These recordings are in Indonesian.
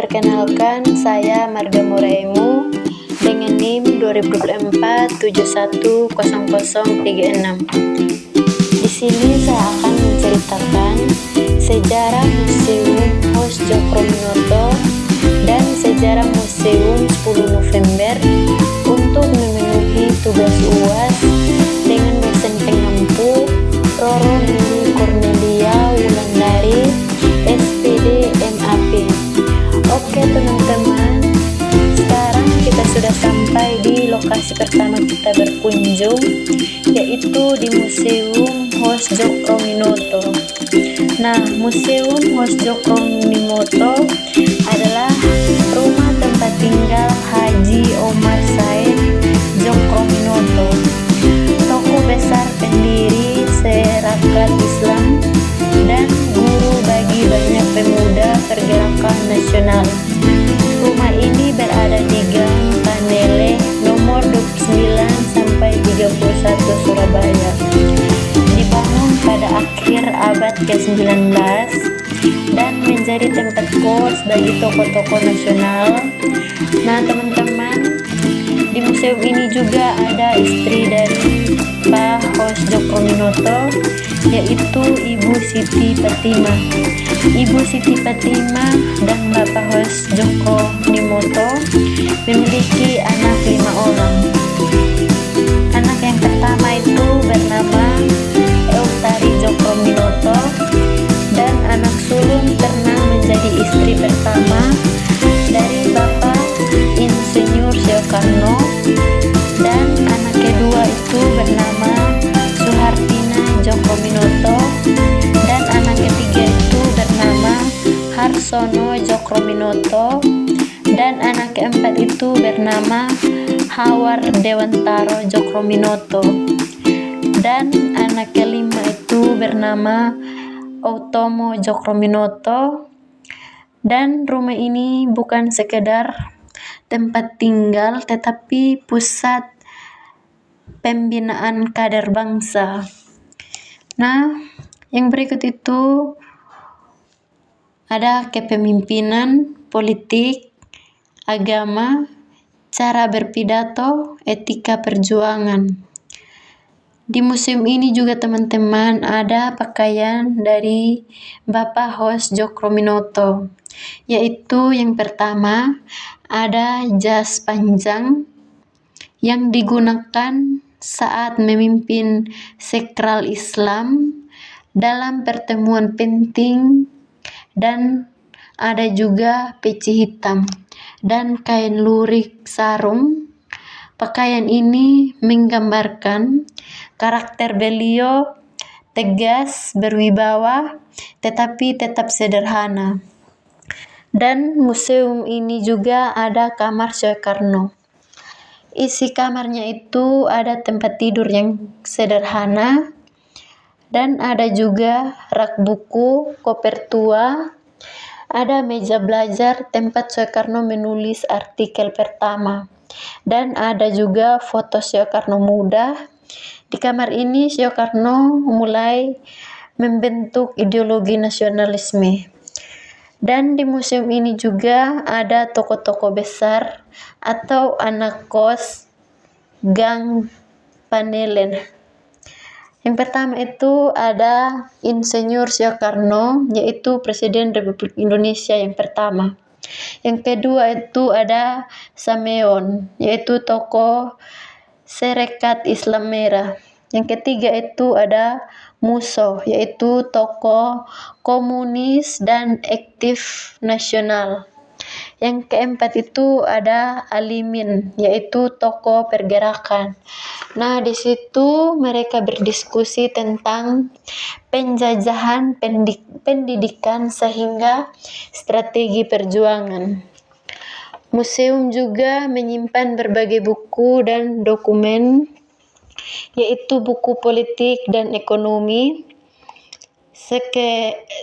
Perkenalkan, saya Marga Muraemu dengan NIM 2024 710036. Di sini saya akan menceritakan sejarah Museum Hos Djokro dan sejarah Museum 10 November untuk memenuhi tugas UAS dengan dosen pengampu Roro Lili Cornelia Wulandari, SPD MAP. Oke teman-teman, sekarang kita sudah sampai di lokasi pertama kita berkunjung, yaitu di Museum Hos Djokro. Nah, Museum Hos Djokro adalah rumah tempat tinggal Haji Omar Said Djokro, tokoh besar pendiri Serakat Islam dan guru bagi banyak pemuda pergerakan nasional. Rumah ini berada di Gang Panele nomor 29 sampai 31 Surabaya. Dibangun pada akhir abad ke-19 dan menjadi tempat kos bagi tokoh-tokoh nasional. Nah teman-teman, di museum ini juga ada istri dari Pak Hos Djokro, yaitu Ibu Siti Fatimah. Ibu Siti Fatimah dan Bapak Hos Djokro memiliki anak 5 orang. Anak yang pertama itu bernama Eutari Djokro dan anak sulung pernah menjadi istri pertama dari Bapak Insinyur Soekarno, dan anak kedua itu bernama Suhartina Djokro dan anak ketiga itu bernama Harsono Djokro dan anak keempat itu bernama Hawar Dewantaro Djokro dan anak kelima itu bernama Outomo Djokro. Dan rumah ini bukan sekedar tempat tinggal tetapi pusat pembinaan kader bangsa. Nah, yang berikut itu ada kepemimpinan, politik, agama, cara berpidato, etika perjuangan. Di museum ini juga teman-teman ada pakaian dari Bapak Hos Djokro, yaitu yang pertama ada jas panjang yang digunakan saat memimpin Sekral Islam dalam pertemuan penting, dan ada juga peci hitam dan kain lurik sarung. Pakaian ini menggambarkan karakter beliau tegas, berwibawa, tetapi tetap sederhana. Dan museum ini juga ada kamar Soekarno. Isi kamarnya itu ada tempat tidur yang sederhana, dan ada juga rak buku, koper tua, ada meja belajar tempat Soekarno menulis artikel pertama, dan ada juga foto Soekarno muda. Di kamar ini Soekarno mulai membentuk ideologi nasionalisme. Dan di museum ini juga ada tokoh-tokoh besar atau anak kos Gang Panelen. Yang pertama itu ada Insinyur Soekarno, yaitu Presiden Republik Indonesia yang pertama. Yang kedua itu ada Sameon, yaitu tokoh Sarekat Islam Merah. Yang ketiga itu ada Musso, yaitu tokoh komunis dan aktif nasional. Yang keempat itu ada Alimin, yaitu tokoh pergerakan. Nah, di situ mereka berdiskusi tentang penjajahan pendidikan sehingga strategi perjuangan. Museum juga menyimpan berbagai buku dan dokumen, yaitu buku politik dan ekonomi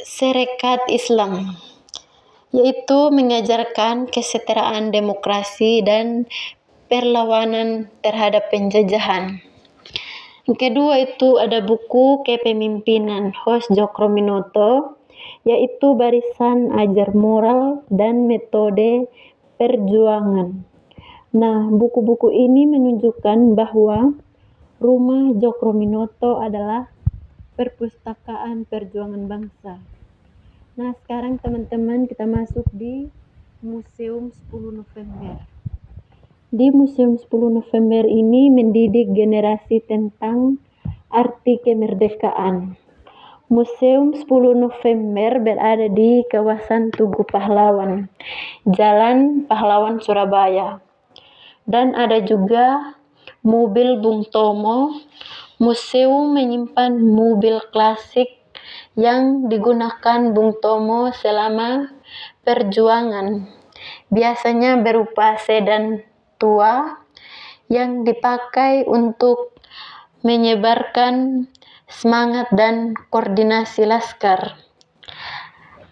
Sarekat Islam, yaitu mengajarkan kesetaraan demokrasi dan perlawanan terhadap penjajahan. Yang kedua itu ada buku kepemimpinan Hos Djokro yaitu barisan ajar moral dan metode perjuangan. Nah, buku-buku ini menunjukkan bahwa Rumah Djokro-Minoto adalah perpustakaan perjuangan bangsa. Nah, sekarang teman-teman kita masuk di Museum 10 November. Di Museum 10 November ini mendidik generasi tentang arti kemerdekaan. Museum 10 November berada di kawasan Tugu Pahlawan, Jalan Pahlawan, Surabaya. Dan ada juga mobil Bung Tomo. Museum menyimpan mobil klasik yang digunakan Bung Tomo selama perjuangan. Biasanya berupa sedan tua yang dipakai untuk menyebarkan semangat dan koordinasi laskar.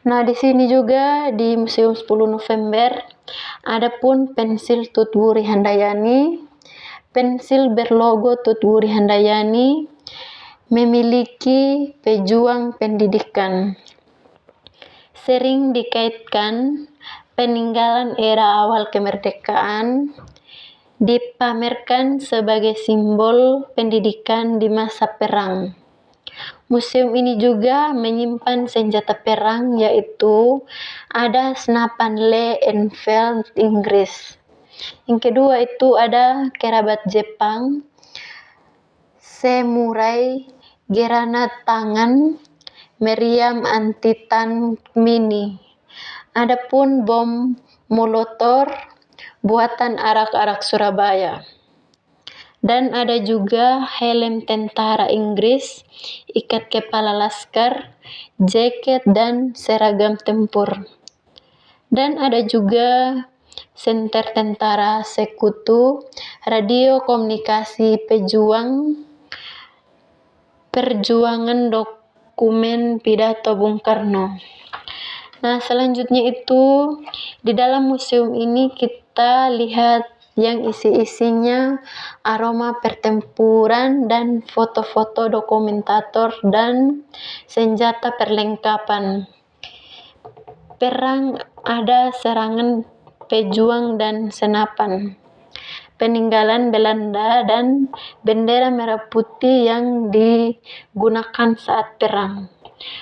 Nah, di sini juga di Museum 10 November ada pun pensil Tutwuri Handayani. Pensil berlogo Tutwuri Handayani memiliki pejuang pendidikan. Sering dikaitkan peninggalan era awal kemerdekaan, dipamerkan sebagai simbol pendidikan di masa perang. Museum ini juga menyimpan senjata perang, yaitu ada senapan Lee Enfield Inggris. Yang kedua itu ada kerabat Jepang, samurai, granat tangan, meriam anti-tank mini. Adapun bom Molotov buatan arak-arak Surabaya. Dan ada juga helm tentara Inggris, ikat kepala laskar, jaket dan seragam tempur. Dan ada juga senter tentara sekutu, radio komunikasi perjuangan dokumen pidato Bung Karno. Nah, selanjutnya itu di dalam museum ini kita lihat yang isi-isinya aroma pertempuran dan foto-foto dokumentator dan senjata perlengkapan perang. Ada serangan pejuang dan senapan, peninggalan Belanda dan bendera merah putih yang digunakan saat perang.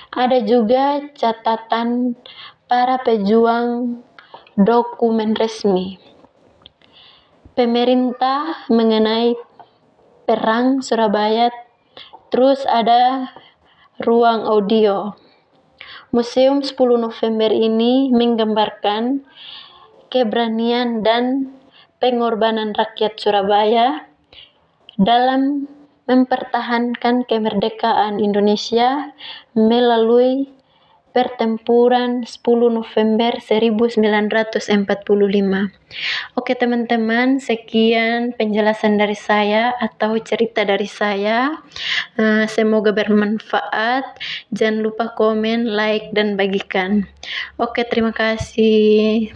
Ada juga catatan para pejuang, dokumen resmi pemerintah mengenai perang Surabaya. Terus ada ruang audio. Museum 10 November ini menggambarkan keberanian dan pengorbanan rakyat Surabaya dalam mempertahankan kemerdekaan Indonesia melalui pertempuran 10 November 1945. Oke teman-teman, sekian penjelasan dari saya atau cerita dari saya. Semoga bermanfaat. Jangan lupa komen, like, dan bagikan. Oke, terima kasih.